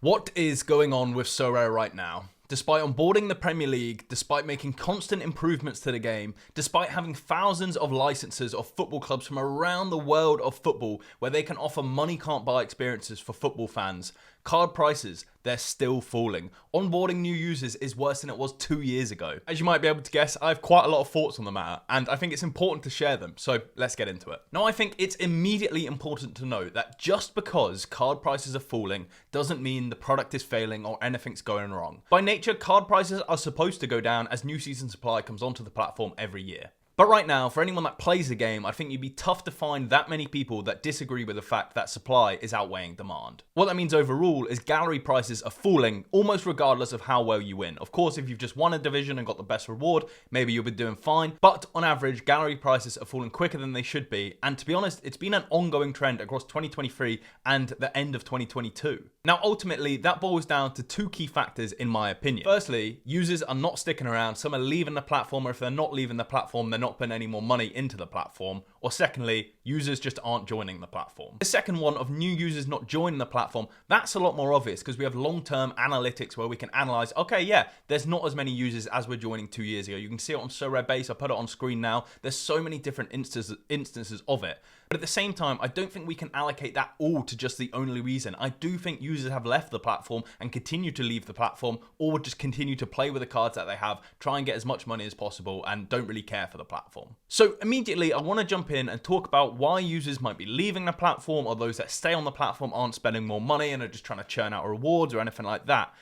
What is going on with Sorare right now? Despite onboarding the Premier League, despite making constant improvements to the game, despite having thousands of licenses of football clubs from around the world of football where they can offer money can't buy experiences for football fans, card prices, they're still falling. Onboarding new users is worse than it was 2 years ago. As you might be able to guess, I have quite a lot of thoughts on the matter, and I think it's important to share them, so let's get into it. Now, I think it's immediately important to note that just because card prices are falling doesn't mean the product is failing or anything's going wrong. By nature, card prices are supposed to go down as new season supply comes onto the platform every year. But right now, for anyone that plays the game, I think you'd be tough to find that many people that disagree with the fact that supply is outweighing demand. What that means overall is gallery prices are falling almost regardless of how well you win. Of course, if you've just won a division and got the best reward, maybe you'll be doing fine. But on average, gallery prices are falling quicker than they should be. And to be honest, it's been an ongoing trend across 2023 and the end of 2022. Now, ultimately, that boils down to two key factors in my opinion. Firstly, users are not sticking around. Some are leaving the platform, or if they're not leaving the platform, they're not putting any more money into the platform. Or secondly, users just aren't joining the platform. The second one of new users not joining the platform, that's a lot more obvious because we have long-term analytics where we can analyze, okay, yeah, there's not as many users as were joining 2 years ago. You can see it on Sorare base. I put it on screen now. There's so many different instances of it. But at the same time, I don't think we can allocate that all to just the only reason. I do think users have left the platform and continue to leave the platform, or just continue to play with the cards that they have, try and get as much money as possible, and don't really care for the platform. So immediately, I want to jump in and talk about why users might be leaving the platform, or those that stay on the platform aren't spending more money and are just trying to churn out rewards or anything like that.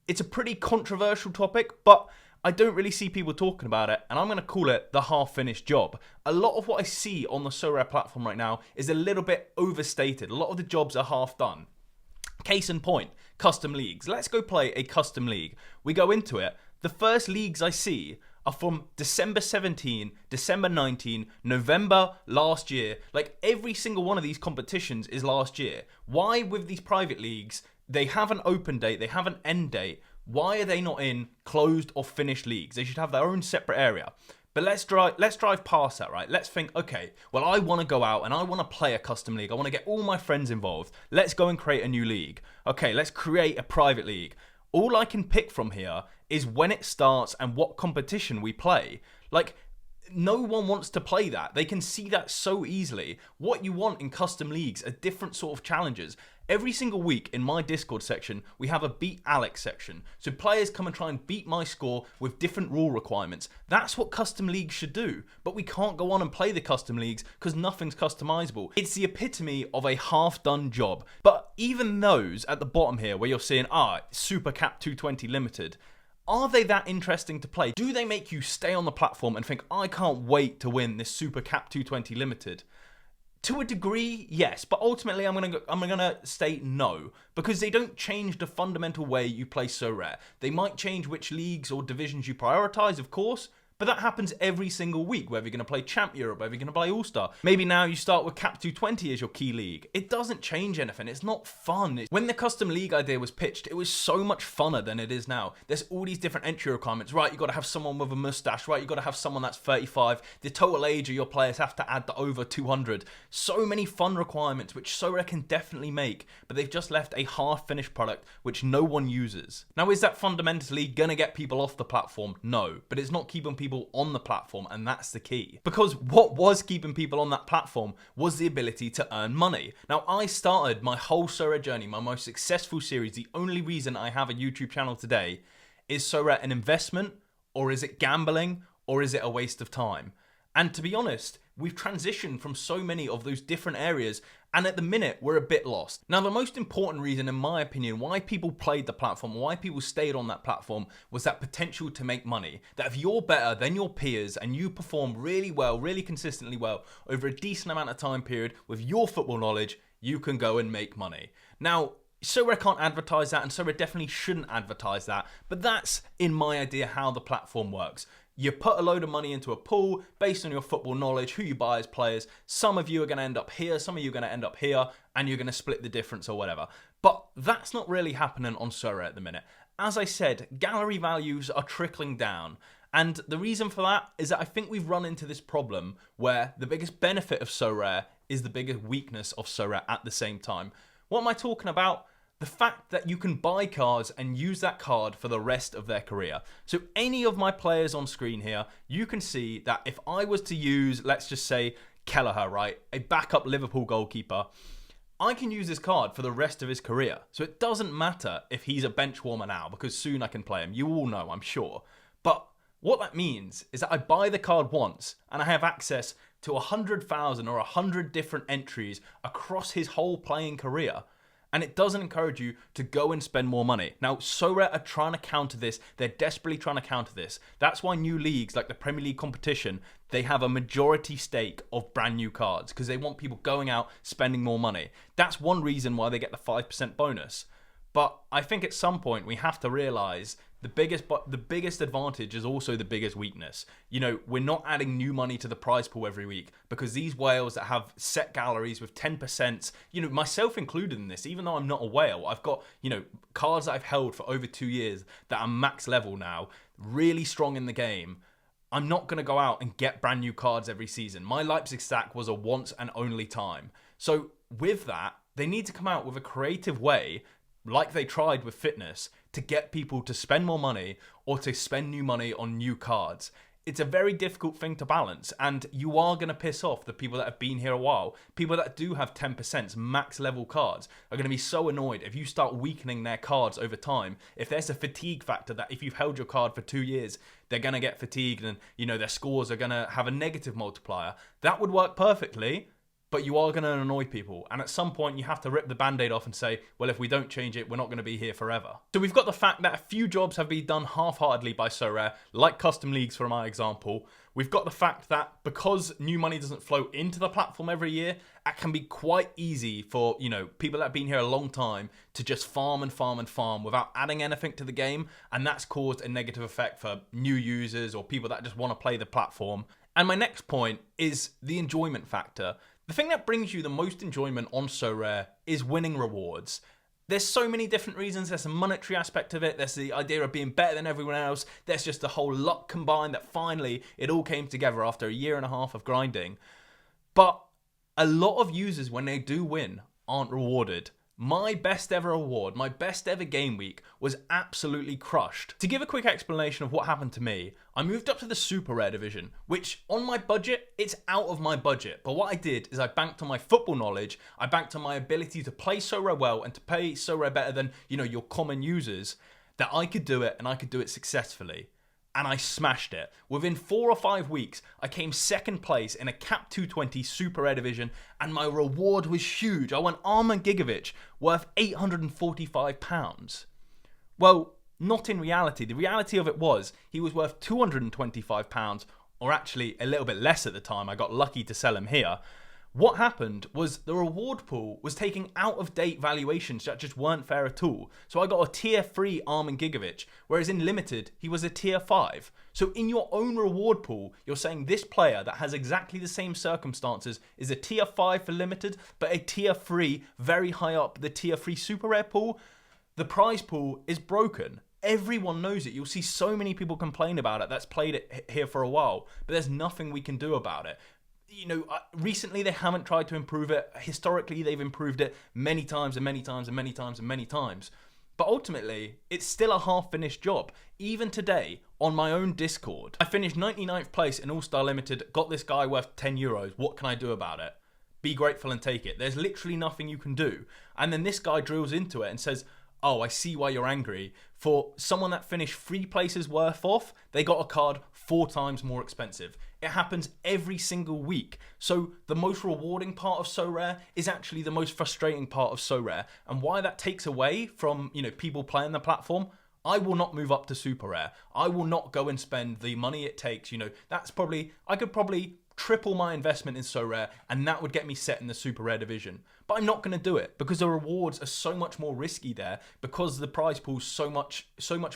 It's a pretty controversial topic, but I don't really see people talking about it, and I'm going to call it the half-finished job. A lot of what I see on the Sorare platform right now is a little bit overstated. A lot of the jobs are half done. Case in point, custom leagues. Let's go play a custom league. We go into it. The first leagues I see are from December 17, December 19, November last year. Like every single one of these competitions is last year. Why with these private leagues, they have an open date, they have an end date. Why are they not in closed or finished leagues? They should have their own separate area. But let's drive past that, right? Let's think, okay, well, I want to go out and I want to play a custom league. I want to get all my friends involved. Let's go and create a new league. Okay, let's create a private league. All I can pick from here is when it starts and what competition we play. Like, no one wants to play that. They can see that so easily. What you want in custom leagues are different sort of challenges. Every single week in my Discord section, we have a beat Alex section. So players come and try and beat my score with different rule requirements. That's what custom leagues should do. But we can't go on and play the custom leagues because nothing's customizable. It's the epitome of a half-done job. But even those at the bottom here where you're seeing, Super Cap 220 limited, are they that interesting to play? Do they make you stay on the platform and think, I can't wait to win this Super Cap 220 limited? To a degree, yes, but ultimately I'm gonna state no, because they don't change the fundamental way you play Sorare. They might change which leagues or divisions you prioritize, of course, but that happens every single week, whether you're going to play Champ Europe, whether you're going to play All-Star. Maybe now you start with Cap 220 as your key league. It doesn't change anything. It's not fun. When the custom league idea was pitched, it was so much funner than it is now. There's all these different entry requirements. Right, you've got to have someone with a mustache. Right, you've got to have someone that's 35. The total age of your players have to add to over 200. So many fun requirements, which Sorare can definitely make, but they've just left a half-finished product which no one uses. Now, is that fundamentally going to get people off the platform? No, but it's not keeping people on the platform, and that's the key. Because what was keeping people on that platform was the ability to earn money. Now, I started my whole Sorare journey, my most successful series. The only reason I have a YouTube channel today is Sorare an investment, or is it gambling, or is it a waste of time? And to be honest, we've transitioned from so many of those different areas, and at the minute, we're a bit lost. Now, the most important reason, in my opinion, why people played the platform, why people stayed on that platform, was that potential to make money. That if you're better than your peers and you perform really well, really consistently well, over a decent amount of time period with your football knowledge, you can go and make money. Now, Sorare can't advertise that, and Sorare definitely shouldn't advertise that, but that's, in my idea, how the platform works. You put a load of money into a pool based on your football knowledge, who you buy as players. Some of you are going to end up here, some of you are going to end up here, and you're going to split the difference or whatever. But that's not really happening on Sorare at the minute. As I said, gallery values are trickling down. And the reason for that is that I think we've run into this problem where the biggest benefit of Sorare is the biggest weakness of Sorare at the same time. What am I talking about? the fact that you can buy cards and use that card for the rest of their career. So any of my players on screen here, you can see that if I was to use, let's just say Kelleher, right, a backup Liverpool goalkeeper, I can use this card for the rest of his career. So it doesn't matter if he's a bench warmer now, because soon I can play him. You all know, I'm sure. But what that means is that I buy the card once and I have access to 100,000 or 100 different entries across his whole playing career. And it doesn't encourage you to go and spend more money. Now, Sorare are trying to counter this. They're desperately trying to counter this. That's why new leagues like the Premier League competition, they have a majority stake of brand new cards because they want people going out, spending more money. That's one reason why they get the 5% bonus. But I think at some point we have to realize the biggest advantage is also the biggest weakness. You know, we're not adding new money to the prize pool every week because these whales that have set galleries with 10%, you know, myself included in this, even though I'm not a whale, I've got, you know, cards that I've held for over 2 years that are max level now, really strong in the game. I'm not going to go out and get brand new cards every season. My Leipzig stack was a once and only time. So with that, they need to come out with a creative way, like they tried with fitness, to get people to spend more money or to spend new money on new cards. It's a very difficult thing to balance, and you are going to piss off the people that have been here a while. People that do have 10% max level cards are going to be so annoyed if you start weakening their cards over time. If there's a fatigue factor that if you've held your card for 2 years, they're going to get fatigued and, you know, their scores are going to have a negative multiplier. That would work perfectly, but you are going to annoy people. And at some point, you have to rip the band-aid off and say, well, if we don't change it, we're not going to be here forever. So we've got the fact that a few jobs have been done half-heartedly by Sorare, like custom leagues for my example. We've got the fact that because new money doesn't flow into the platform every year, it can be quite easy for, you know, people that have been here a long time to just farm and farm and farm without adding anything to the game. And that's caused a negative effect for new users or people that just want to play the platform. And my next point is the enjoyment factor. The thing that brings you the most enjoyment on Sorare is winning rewards. There's so many different reasons. There's a monetary aspect of it. There's the idea of being better than everyone else. There's just the whole luck combined that finally it all came together after a year and a half of grinding. But a lot of users, when they do win, aren't rewarded. My best ever award, my best ever game week was absolutely crushed. To give a quick explanation of what happened to me, I moved up to the super rare division, which on my budget, it's out of my budget. But what I did is I banked on my football knowledge, I banked on my ability to play Sorare well and to play Sorare better than, you know, your common users, that I could do it and I could do it successfully. And I smashed it. Within 4 or 5 weeks, I came second place in a Cap 220 Super Rare Division, and my reward was huge. I won Arman Gigovic, worth £845. Well, not in reality. The reality of it was, he was worth £225, or actually a little bit less at the time. I got lucky to sell him here. What happened was the reward pool was taking out-of-date valuations that just weren't fair at all. So I got a tier 3 Arman Gigovic, whereas in limited, he was a tier 5. So in your own reward pool, you're saying this player that has exactly the same circumstances is a tier 5 for limited, but a tier 3 very high up the tier 3 super rare pool. The prize pool is broken. Everyone knows it. You'll see so many people complain about it that's played it here for a while, but there's nothing we can do about it. You know, recently they haven't tried to improve it. Historically, they've improved it many times and many times and many times and many times. But ultimately, it's still a half-finished job. Even today, on my own Discord, I finished 99th place in All-Star Limited, got this guy worth €10. What can I do about it? Be grateful and take it. There's literally nothing you can do. And then this guy drills into it and says, oh, I see why you're angry. For someone that finished 3 places worth off, they got a card 4 times more expensive. It happens every single week. So the most rewarding part of Sorare is actually the most frustrating part of Sorare. And why that takes away from, you know, people playing the platform, I will not move up to super rare. I will not go and spend the money it takes. You know, I could probably triple my investment in Sorare, and that would get me set in the super rare division. But I'm not going to do it because the rewards are so much more risky there, because the prize pool's so much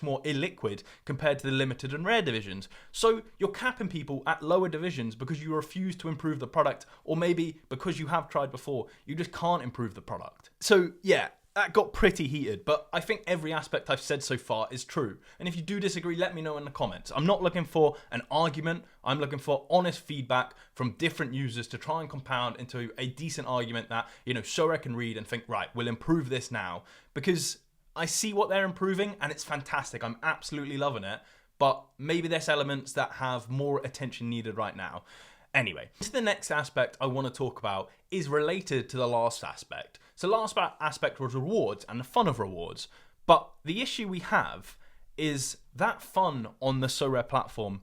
more illiquid compared to the limited and rare divisions. So you're capping people at lower divisions because you refuse to improve the product, or maybe because you have tried before, you just can't improve the product. So yeah, that got pretty heated, but I think every aspect I've said so far is true. And if you do disagree, let me know in the comments. I'm not looking for an argument. I'm looking for honest feedback from different users to try and compound into a decent argument that, Sorare can read and think, right, we'll improve this now. Because I see what they're improving and it's fantastic. I'm absolutely loving it. But maybe there's elements that have more attention needed right now. Anyway, the next aspect I want to talk about is related to the last aspect. So last aspect was rewards and the fun of rewards. But the issue we have is that fun on the Sorare platform,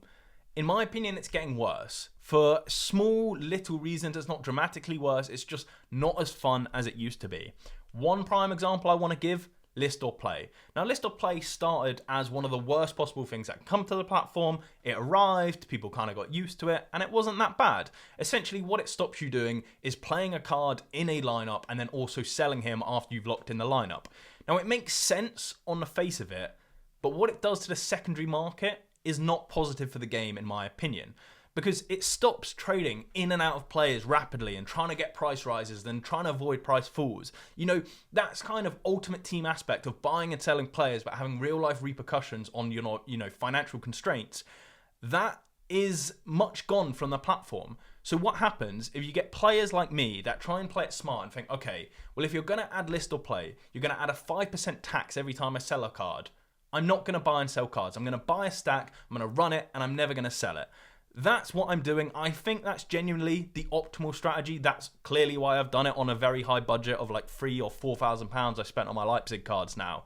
in my opinion, it's getting worse. For small, little reasons, it's not dramatically worse. It's just not as fun as it used to be. One prime example I want to give, List or Play. Now, List or Play started as one of the worst possible things that can come to the platform. It arrived, people kind of got used to it, and it wasn't that bad. Essentially, what it stops you doing is playing a card in a lineup and then also selling him after you've locked in the lineup. Now, it makes sense on the face of it, but what it does to the secondary market is not positive for the game, in my opinion. Because it stops trading in and out of players rapidly and trying to get price rises, then trying to avoid price falls. That's kind of ultimate team aspect of buying and selling players, but having real life repercussions on your, financial constraints. That is much gone from the platform. So what happens if you get players like me that try and play it smart and think, okay, well, if you're going to add List or Play, you're going to add a 5% tax every time I sell a card. I'm not going to buy and sell cards. I'm going to buy a stack, I'm going to run it, and I'm never going to sell it. That's what I'm doing. I think that's genuinely the optimal strategy. That's clearly why I've done it on a very high budget of like £3,000 or £4,000 I spent on my Leipzig cards now.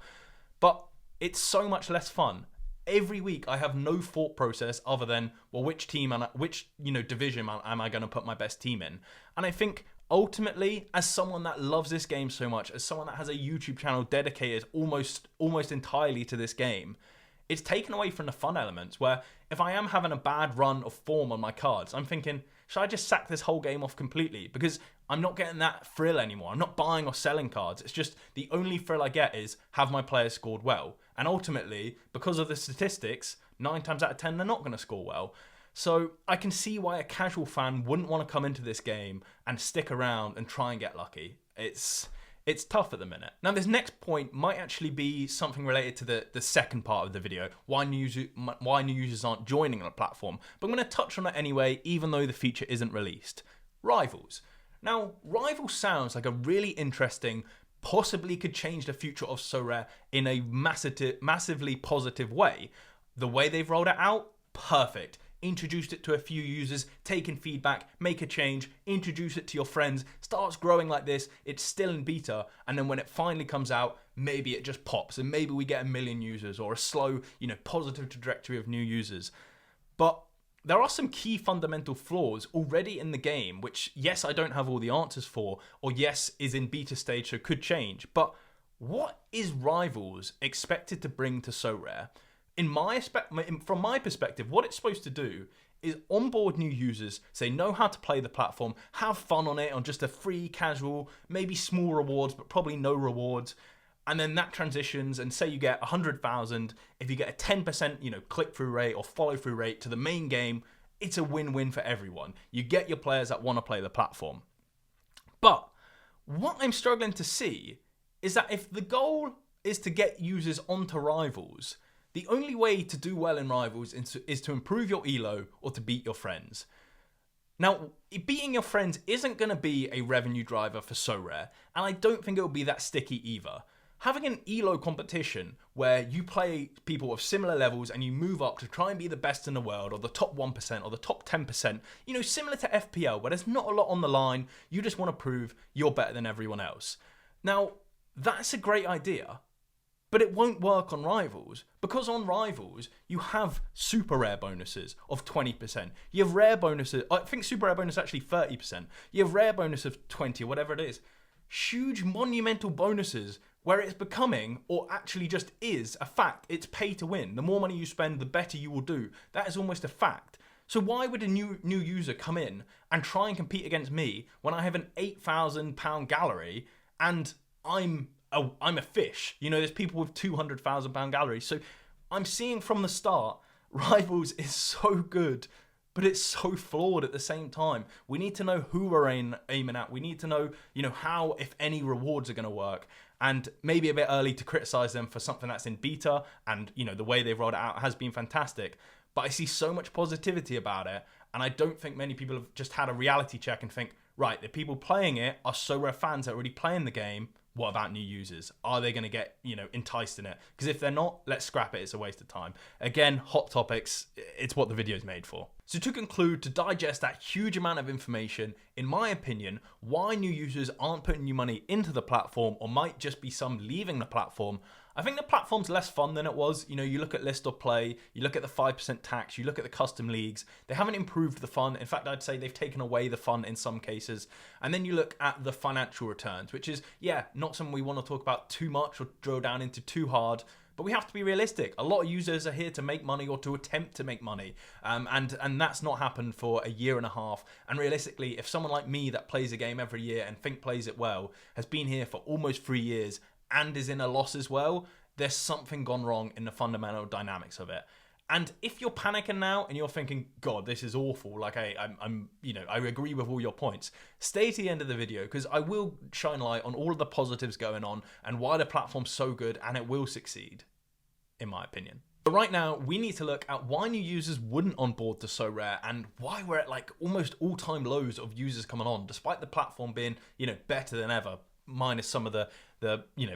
But it's so much less fun. Every week I have no thought process other than, well, which team and which division am I going to put my best team in? And I think ultimately, as someone that loves this game so much, as someone that has a YouTube channel dedicated almost entirely to this game, it's taken away from the fun elements where if I am having a bad run of form on my cards, I'm thinking, should I just sack this whole game off completely? Because I'm not getting that thrill anymore. I'm not buying or selling cards. It's just the only thrill I get is have my players scored well. And ultimately, because of the statistics, 9 times out of 10, they're not going to score well. So I can see why a casual fan wouldn't want to come into this game and stick around and try and get lucky. It's tough at the minute. Now, this next point might actually be something related to the second part of the video, why new users aren't joining the platform. But I'm going to touch on it anyway, even though the feature isn't released. Rivals. Now, Rivals sounds like a really interesting, possibly could change the future of Sorare in a massively positive way. The way they've rolled it out, perfect. Introduced it to a few users, taken feedback, make a change, introduce it to your friends, starts growing like this, it's still in beta, and then when it finally comes out, maybe it just pops, and maybe we get 1 million users, or a slow, positive trajectory of new users. But there are some key fundamental flaws already in the game, which, yes, I don't have all the answers for, or yes, is in beta stage, so could change, but what is Rivals expected to bring to Sorare? From my perspective, what it's supposed to do is onboard new users, say know how to play the platform, have fun on it on just a free, casual, maybe small rewards, but probably no rewards. And then that transitions and say you get 100,000, if you get a 10%, click-through rate or follow-through rate to the main game, it's a win-win for everyone. You get your players that want to play the platform. But what I'm struggling to see is that if the goal is to get users onto Rivals, the only way to do well in Rivals is to improve your elo or to beat your friends. Now, beating your friends isn't going to be a revenue driver for Sorare, and I don't think it will be that sticky either. Having an elo competition where you play people of similar levels and you move up to try and be the best in the world, or the top 1% or the top 10%, similar to FPL where there's not a lot on the line, you just want to prove you're better than everyone else. Now, that's a great idea. But it won't work on Rivals, because on Rivals, you have super rare bonuses of 20%. You have rare bonuses, I think super rare bonus is actually 30%. You have rare bonus of 20 or whatever it is. Huge monumental bonuses where it's becoming, or actually just is, a fact. It's pay to win. The more money you spend, the better you will do. That is almost a fact. So why would a new user come in and try and compete against me when I have an £8,000 gallery and I'm a fish? There's people with £200,000 galleries. So I'm seeing from the start, Rivals is so good, but it's so flawed at the same time. We need to know who we're aiming at. We need to know, how, if any, rewards are going to work. and maybe a bit early to criticize them for something that's in beta, and the way they've rolled it out has been fantastic. But I see so much positivity about it, and I don't think many people have just had a reality check and think, right, the people playing it are Sorare fans that are already playing the game. What about new users? Are they going to get, enticed in it? Because if they're not, let's scrap it. It's a waste of time. Again, hot topics. It's what the video is made for. So to conclude, to digest that huge amount of information, in my opinion, why new users aren't putting new money into the platform or might just be some leaving the platform, I think the platform's less fun than it was. You look at list of play, you look at the 5% tax, you look at the custom leagues. They haven't improved the fun. In fact, I'd say they've taken away the fun in some cases. And then you look at the financial returns, which is, not something we want to talk about too much or drill down into too hard. But we have to be realistic. A lot of users are here to make money or to attempt to make money. And that's not happened for a year and a half. And realistically, if someone like me that plays a game every year and plays it well, has been here for almost 3 years and is in a loss as well, there's something gone wrong in the fundamental dynamics of it. And if you're panicking now and you're thinking, God, this is awful, like I agree with all your points, stay to the end of the video because I will shine light on all of the positives going on and why the platform's so good and it will succeed, in my opinion. But right now, we need to look at why new users wouldn't onboard to Sorare and why we're at like almost all-time lows of users coming on, despite the platform being, better than ever, minus some of the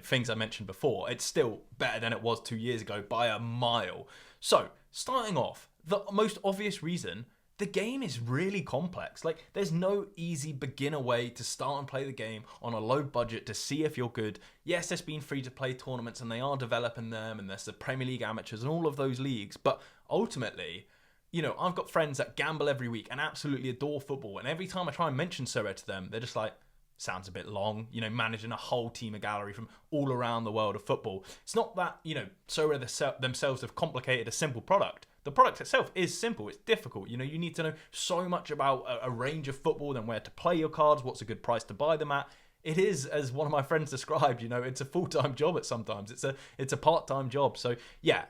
things I mentioned before. It's still better than it was 2 years ago by a mile. So, starting off, the most obvious reason, the game is really complex. Like, there's no easy beginner way to start and play the game on a low budget to see if you're good. Yes, there's been free-to-play tournaments and they are developing them, and there's the Premier League amateurs and all of those leagues, but ultimately, I've got friends that gamble every week and absolutely adore football, and every time I try and mention Sorare to them, they're just like, sounds a bit long, managing a whole team of gallery from all around the world of football. It's not that, Sorare themselves have complicated a simple product. The product itself is simple. It's difficult. You need to know so much about a range of football and where to play your cards, what's a good price to buy them at. It is, as one of my friends described, it's a full-time job at sometimes. It's a part-time job. So yeah,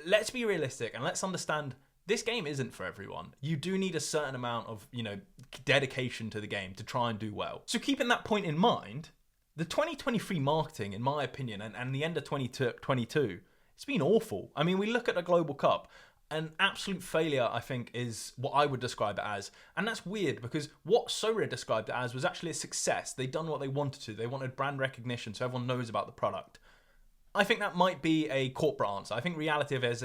let's be realistic and let's understand this game isn't for everyone. You do need a certain amount of, dedication to the game to try and do well. So keeping that point in mind, the 2023 marketing, in my opinion, and the end of 2022, it's been awful. I mean, we look at the Global Cup, an absolute failure, I think, is what I would describe it as. And that's weird because what Sorare described it as was actually a success. They'd done what they wanted to. They wanted brand recognition so everyone knows about the product. I think that might be a corporate answer. I think reality of it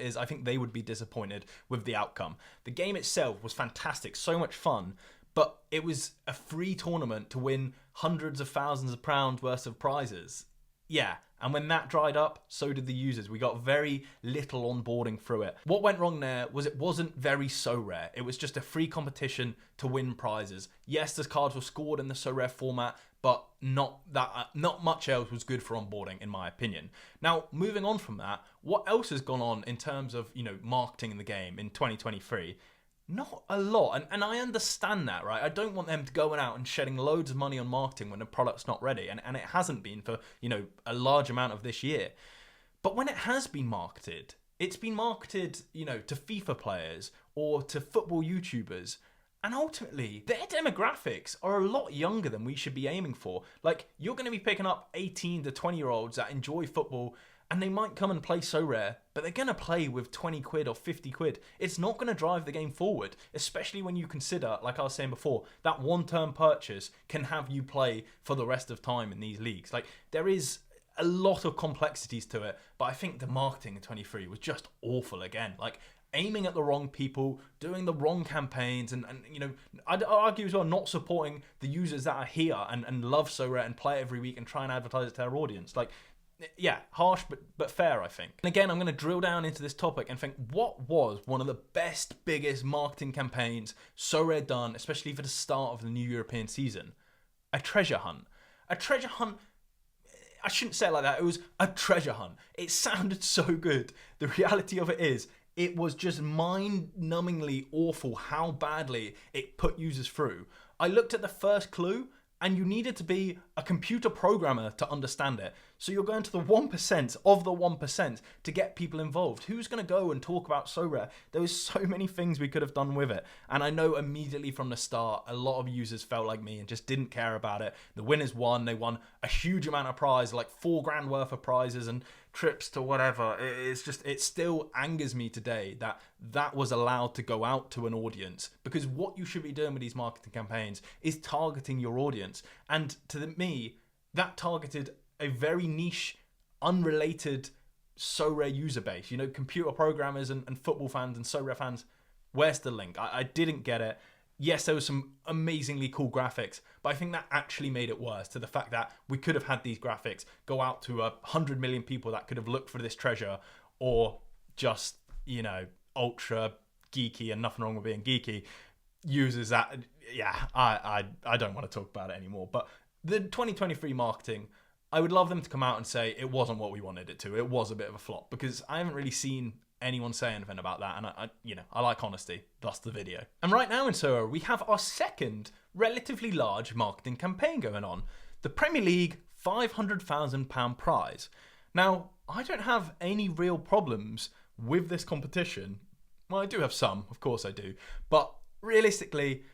is I think they would be disappointed with the outcome. The game itself was fantastic, so much fun, but it was a free tournament to win hundreds of thousands of pounds worth of prizes. Yeah, and when that dried up, so did the users. We got very little onboarding through it. What went wrong there was it wasn't very Sorare. It was just a free competition to win prizes. Yes, the cards were scored in the Sorare format, but not much else was good for onboarding, in my opinion. Now, moving on from that, what else has gone on in terms of, marketing in the game in 2023? Not a lot, and I understand that, right? I don't want them going out and shedding loads of money on marketing when the product's not ready, and it hasn't been for, a large amount of this year. But when it has been marketed, it's been marketed, to FIFA players or to football YouTubers, and ultimately, their demographics are a lot younger than we should be aiming for. Like, you're going to be picking up 18 to 20-year-olds that enjoy football, and they might come and play Sorare, but they're going to play with 20 quid or 50 quid. It's not going to drive the game forward, especially when you consider, like I was saying before, that one-term purchase can have you play for the rest of time in these leagues. Like, there is a lot of complexities to it, but I think the marketing in 23 was just awful again. Like, aiming at the wrong people, doing the wrong campaigns, and I'd argue as well not supporting the users that are here and love Sorare and play every week and try and advertise it to their audience. Like, yeah, harsh but fair, I think. And again, I'm going to drill down into this topic and think, what was one of the best, biggest marketing campaigns Sorare done, especially for the start of the new European season? A treasure hunt. A treasure hunt. I shouldn't say it like that. It was a treasure hunt. It sounded so good. The reality of it is, it was just mind-numbingly awful how badly it put users through. I looked at the first clue and you needed to be a computer programmer to understand it. So you're going to the 1% of the 1% to get people involved. Who's going to go and talk about Sorare? There was so many things we could have done with it. And I know immediately from the start, a lot of users felt like me and just didn't care about it. The winners won. They won a huge amount of prize, like $4,000 worth of prizes and trips to whatever. It still angers me today that that was allowed to go out to an audience, because what you should be doing with these marketing campaigns is targeting your audience. And me, that targeted a very niche, unrelated Sorare user base. You know, computer programmers and football fans and Sorare fans. Where's the link? I didn't get it. Yes, there was some amazingly cool graphics, but I think that actually made it worse, to the fact that we could have had these graphics go out to 100 million people that could have looked for this treasure, or just, you know, ultra geeky, and nothing wrong with being geeky, users that, I don't want to talk about it anymore. But the 2023 marketing, I would love them to come out and say it wasn't what we wanted it to. It was a bit of a flop, because I haven't really seen anyone say anything about that, and I like honesty, thus the video. And right now in Sorare, we have our second relatively large marketing campaign going on, the Premier League £500,000 prize. Now, I don't have any real problems with this competition. Well, I do have some, of course I do, but realistically,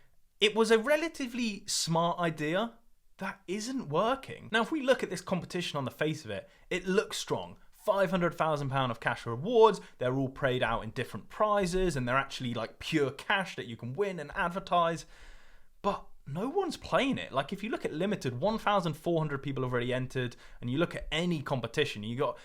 it was a relatively smart idea that isn't working. Now, if we look at this competition on the face of it, it looks strong. £500,000 of cash rewards. They're all paid out in different prizes, and they're actually like pure cash that you can win and advertise. But no one's playing it. Like, if you look at limited, 1,400 people have already entered, and you look at any competition, you got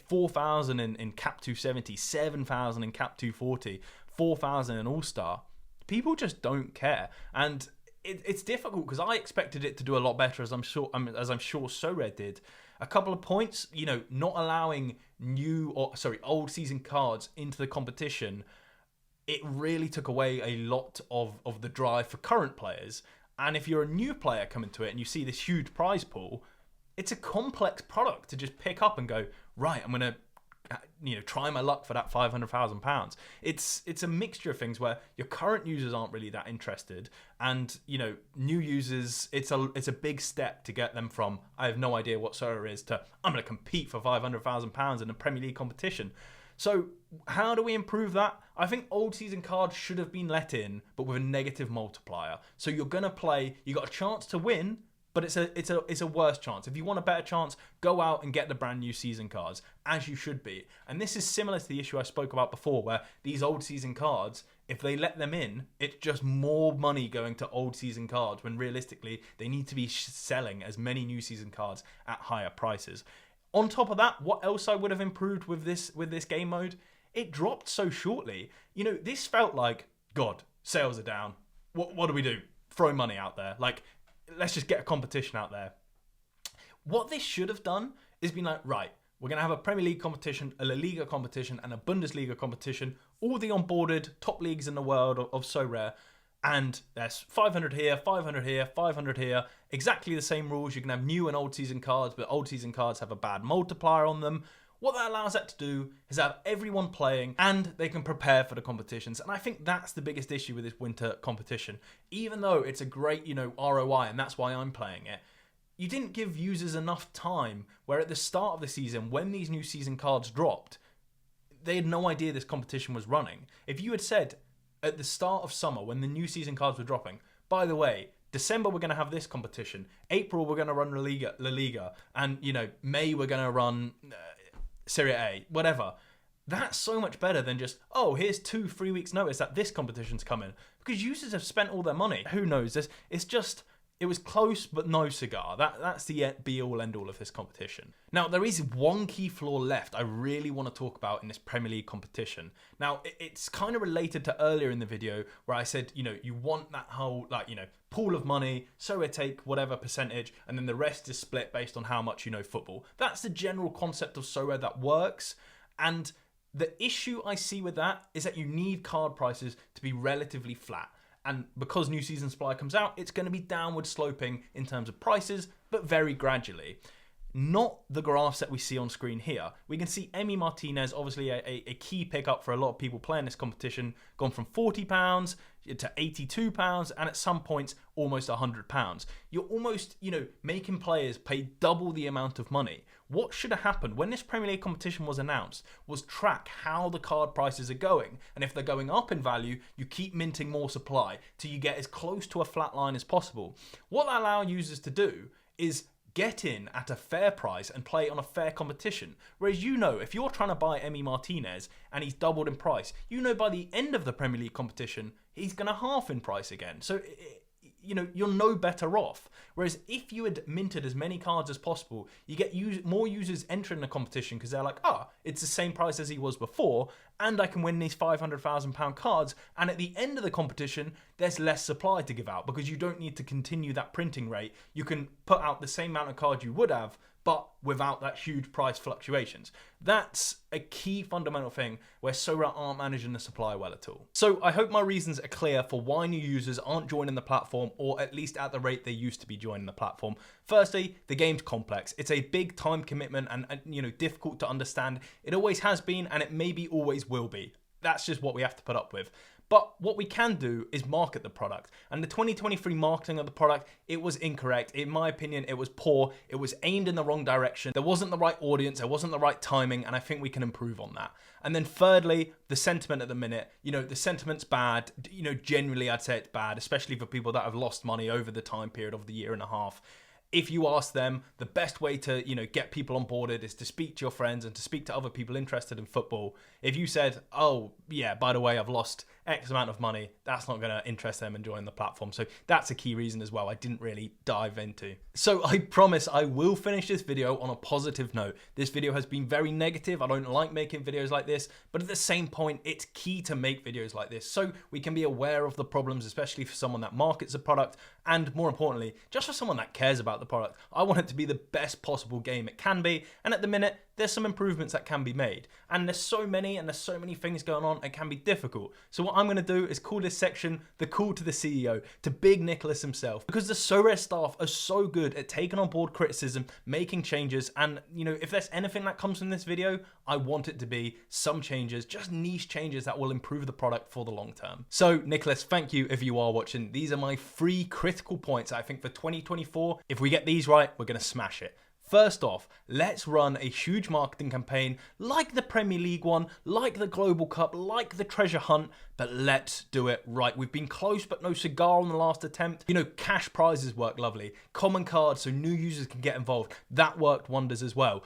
4,000 in Cap 270, 7,000 in Cap 240, 4,000 in All Star. People just don't care, and it's difficult, because I expected it to do a lot better, as I'm sure Sorare did. A couple of points, not allowing old season cards into the competition, it really took away a lot of the drive for current players. And if you're a new player coming to it and you see this huge prize pool, it's a complex product to just pick up and go, right, I'm going to try my luck for that £500,000. It's a mixture of things where your current users aren't really that interested, and new users, it's a big step to get them from I have no idea what Sorare is to I'm going to compete for £500,000 in a Premier League competition. So how do we improve that? I think old season cards should have been let in, but with a negative multiplier. So you're going to play, you got a chance to win, but it's a worse chance. If you want a better chance, go out and get the brand new season cards, as you should be. And this is similar to the issue I spoke about before, where these old season cards, if they let them in, it's just more money going to old season cards, when realistically they need to be selling as many new season cards at higher prices. On top of that, what else I would have improved with this game mode? It dropped so shortly. This felt like, God, sales are down. What do we do? Throw money out there. Like, let's just get a competition out there. What this should have done is been like, right, we're going to have a Premier League competition, a La Liga competition, and a Bundesliga competition, all the onboarded top leagues in the world of Sorare, and there's 500 here, 500 here, 500 here, exactly the same rules. You can have new and old season cards, but old season cards have a bad multiplier on them. What that allows that to do is have everyone playing, and they can prepare for the competitions. And I think that's the biggest issue with this winter competition. Even though it's a great, ROI, and that's why I'm playing it, you didn't give users enough time, where at the start of the season, when these new season cards dropped, they had no idea this competition was running. If you had said at the start of summer, when the new season cards were dropping, by the way, December we're going to have this competition, April we're going to run La Liga, and May we're going to run Serie A, whatever. That's so much better than just, here's 2-3 weeks notice that this competition's coming, because users have spent all their money. Who knows this? It was close, but no cigar. That's the be-all, end-all of this competition. Now, there is one key flaw left I really want to talk about in this Premier League competition. Now, it's kind of related to earlier in the video, where I said, you want that whole, pool of money, so we take whatever percentage, and then the rest is split based on how much you know football. That's the general concept of Sorare that works, and the issue I see with that is that you need card prices to be relatively flat. And because new season supply comes out, it's going to be downward sloping in terms of prices, but very gradually. not the graphs that we see on screen here. We can see Emi Martinez, obviously a key pickup for a lot of people playing this competition, gone from £40 to £82, and at some points almost £100. You're almost, making players pay double the amount of money. What should have happened when this Premier League competition was announced was track how the card prices are going, and if they're going up in value, you keep minting more supply till you get as close to a flat line as possible. What that allows users to do is get in at a fair price and play on a fair competition. Whereas if you're trying to buy Emi Martinez and he's doubled in price, by the end of the Premier League competition, he's going to half in price again. So, you're no better off. Whereas if you had minted as many cards as possible, you get more users entering the competition because they're like, it's the same price as he was before, and I can win these £500,000 cards. And at the end of the competition, there's less supply to give out because you don't need to continue that printing rate. You can put out the same amount of cards you would have, but without that huge price fluctuations. That's a key fundamental thing where Sorare aren't managing the supply well at all. So I hope my reasons are clear for why new users aren't joining the platform, or at least at the rate they used to be joining the platform. Firstly, the game's complex. It's a big time commitment and difficult to understand. It always has been, and it maybe always will be. That's just what we have to put up with. But what we can do is market the product. And the 2023 marketing of the product, it was incorrect. In my opinion, it was poor. It was aimed in the wrong direction. There wasn't the right audience. There wasn't the right timing. And I think we can improve on that. And then thirdly, the sentiment at the minute. The sentiment's bad. Generally, I'd say it's bad, especially for people that have lost money over the time period of the year and a half. If you ask them, the best way to, get people onboarded is to speak to your friends and to speak to other people interested in football. If you said, oh, yeah, by the way, I've lost X amount of money, that's not going to interest them in joining the platform. So that's a key reason as well I didn't really dive into. So I promise I will finish this video on a positive note. This video has been very negative. I don't like making videos like this, but at the same point, it's key to make videos like this so we can be aware of the problems, especially for someone that markets a product, and more importantly, just for someone that cares about the product. I want it to be the best possible game it can be, and at the minute, there's some improvements that can be made. And there's so many things going on, it can be difficult. So what I'm going to do is call this section the call to the CEO, to Big Nicholas himself, because the Sorare staff are so good at taking on board criticism, making changes, and if there's anything that comes from this video, I want it to be some changes, just niche changes that will improve the product for the long term. So Nicholas, thank you if you are watching. These are my 3 critical points I think for 2024. If we get these right, we're going to smash it. First off, let's run a huge marketing campaign like the Premier League one, like the Global Cup, like the Treasure Hunt, but let's do it right. We've been close, but no cigar on the last attempt. Cash prizes work lovely. Common cards so new users can get involved. That worked wonders as well.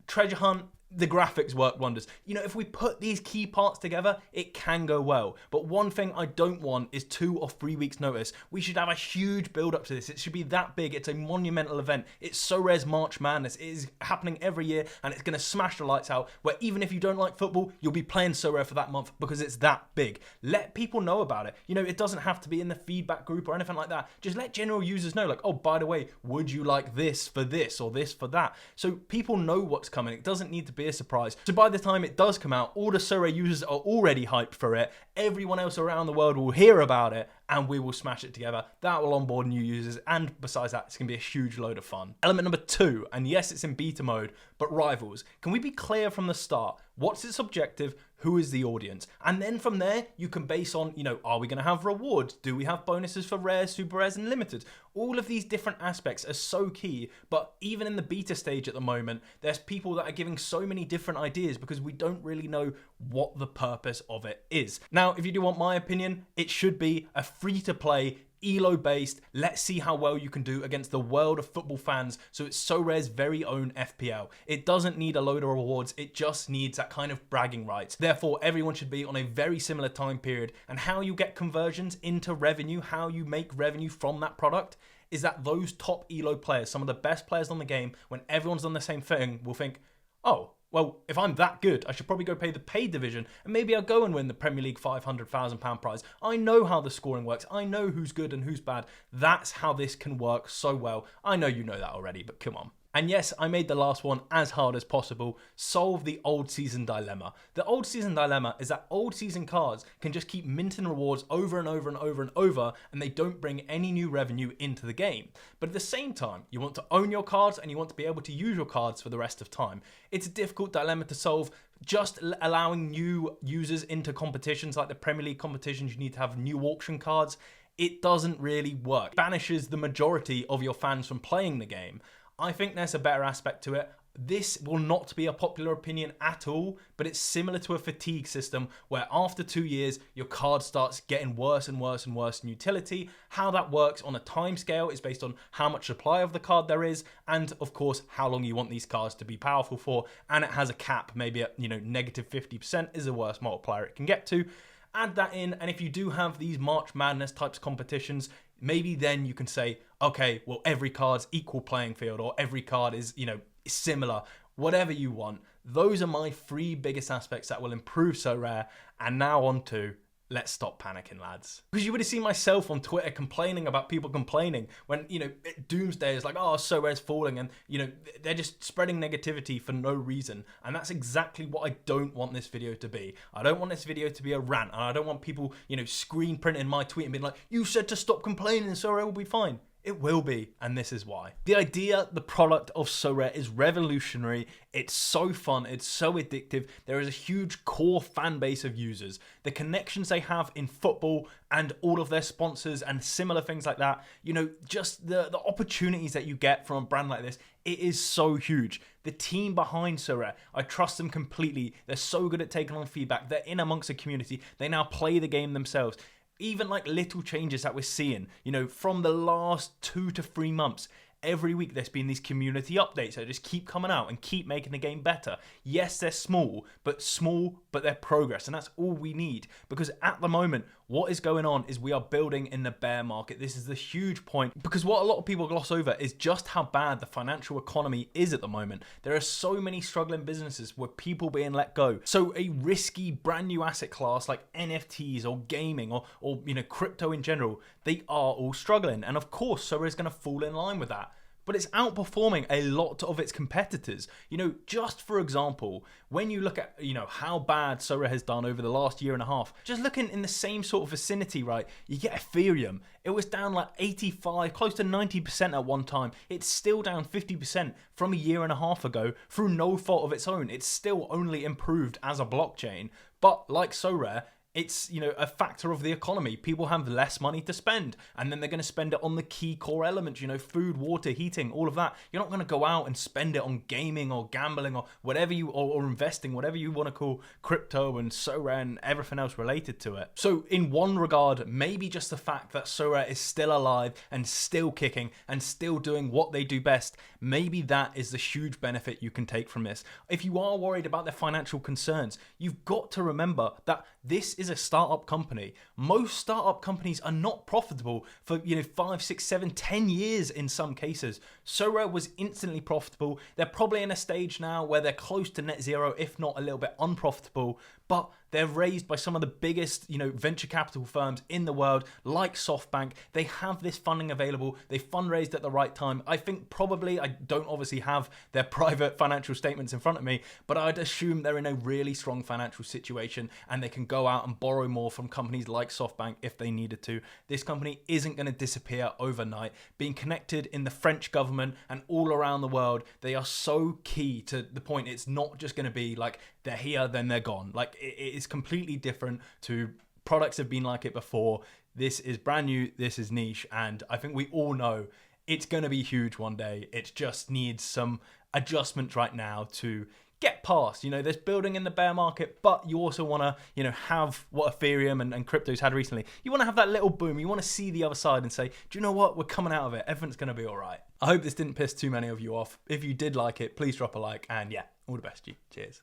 Treasure Hunt, the graphics work wonders. If we put these key parts together, it can go well. But one thing I don't want is 2 or 3 weeks notice. We should have a huge build up to this. It should be that big. It's a monumental event. It's Sorare's March Madness. It is happening every year, and it's going to smash the lights out, where even if you don't like football, you'll be playing Sorare for that month because it's that big. Let people know about it. It doesn't have to be in the feedback group or anything like that. Just let general users know, like, oh, by the way, would you like this for this or this for that? So people know what's coming. It doesn't need to be a surprise. So by the time it does come out, all the Sorare users are already hyped for it. Everyone else around the world will hear about it, and we will smash it together. That will onboard new users, and besides that, it's going to be a huge load of fun. Element number 2, and yes, it's in beta mode, but rivals. Can we be clear from the start? What's its objective? Who is the audience? And then from there, you can base on, are we going to have rewards? Do we have bonuses for rares, super rares, and limiteds? All of these different aspects are so key, but even in the beta stage at the moment, there's people that are giving so many different ideas because we don't really know what the purpose of it is. Now, if you do want my opinion, it should be a free-to-play, ELO based, let's see how well you can do against the world of football fans. So it's Sorare's very own FPL. It doesn't need a load of rewards, it just needs that kind of bragging rights. Therefore, everyone should be on a very similar time period, and how you get conversions into revenue, how you make revenue from that product, is that those top ELO players, some of the best players on the game, when everyone's done the same thing, will think, oh, well, if I'm that good, I should probably go pay the paid division, and maybe I'll go and win the Premier League £500,000 prize. I know how the scoring works. I know who's good and who's bad. That's how this can work so well. I know you know that already, but come on. And yes, I made the last one as hard as possible. Solve the old season dilemma. The old season dilemma is that old season cards can just keep minting rewards over and over and over and over, and they don't bring any new revenue into the game. But at the same time, you want to own your cards and you want to be able to use your cards for the rest of time. It's a difficult dilemma to solve. Just allowing new users into competitions like the Premier League competitions, you need to have new auction cards. It doesn't really work. It banishes the majority of your fans from playing the game. I think there's a better aspect to it. This will not be a popular opinion at all, but it's similar to a fatigue system where after 2 years, your card starts getting worse and worse and worse in utility. How that works on a time scale is based on how much supply of the card there is, and of course, how long you want these cards to be powerful for. And it has a cap, maybe at, negative 50% is the worst multiplier it can get to. Add that in, and if you do have these March Madness types competitions, maybe then you can say, okay, well, every card's equal playing field, or every card is, similar, whatever you want. Those are my 3 biggest aspects that will improve Sorare. And now on to let's stop panicking, lads. Because you would have seen myself on Twitter complaining about people complaining when, Doomsday is like, oh, Sorare's falling, and, they're just spreading negativity for no reason. And that's exactly what I don't want this video to be. I don't want this video to be a rant, and I don't want people, screen printing my tweet and being like, you said to stop complaining, Sorare will be fine. It will be, and this is why. The idea, the product of Sorare is revolutionary. It's so fun, it's so addictive. There is a huge core fan base of users. The connections they have in football and all of their sponsors and similar things like that, just the opportunities that you get from a brand like this, it is so huge. The team behind Sorare, I trust them completely. They're so good at taking on feedback. They're in amongst the community. They now play the game themselves. Even like little changes that we're seeing, from the last 2 to 3 months, every week there's been these community updates that just keep coming out and keep making the game better. Yes, they're small, but they're progress, and that's all we need. Because at the moment, what is going on is we are building in the bear market. This is the huge point, because what a lot of people gloss over is just how bad the financial economy is at the moment. There are so many struggling businesses with people being let go. So a risky brand new asset class like NFTs or gaming or crypto in general, they are all struggling. And of course, Sorare is going to fall in line with that. But it's outperforming a lot of its competitors. Just for example, when you look at, how bad Sorare has done over the last year and a half, just looking in the same sort of vicinity, right? You get Ethereum. It was down like 85, close to 90% at one time. It's still down 50% from a year and a half ago through no fault of its own. It's still only improved as a blockchain. But like Sorare, it's, a factor of the economy. People have less money to spend, and then they're going to spend it on the key core elements, food, water, heating, all of that. You're not going to go out and spend it on gaming or gambling or whatever or investing, whatever you want to call crypto and Sorare and everything else related to it. So in one regard, maybe just the fact that Sorare is still alive and still kicking and still doing what they do best, maybe that is the huge benefit you can take from this. If you are worried about their financial concerns, you've got to remember that this is a startup company. Most startup companies are not profitable for 5, 6, 7, 10 years in some cases. Sorare was instantly profitable. They're probably in a stage now where they're close to net zero, if not a little bit unprofitable, but they're raised by some of the biggest, venture capital firms in the world, like SoftBank. They have this funding available. They fundraised at the right time. I think probably, I don't obviously have their private financial statements in front of me, but I'd assume they're in a really strong financial situation and they can go out and borrow more from companies like SoftBank if they needed to. This company isn't going to disappear overnight. Being connected in the French government and all around the world, they are so key to the point it's not just going to be like they're here, then they're gone. Like it is completely different to products that have been like it before. This is brand new, this is niche, and I think we all know it's going to be huge one day. It just needs some adjustments right now to get past, there's building in the bear market, but you also want to, have what Ethereum and cryptos had recently. You want to have that little boom. You want to see the other side and say, do you know what? We're coming out of it. Everything's going to be all right. I hope this didn't piss too many of you off. If you did like it, please drop a like, and yeah, all the best to you. Cheers.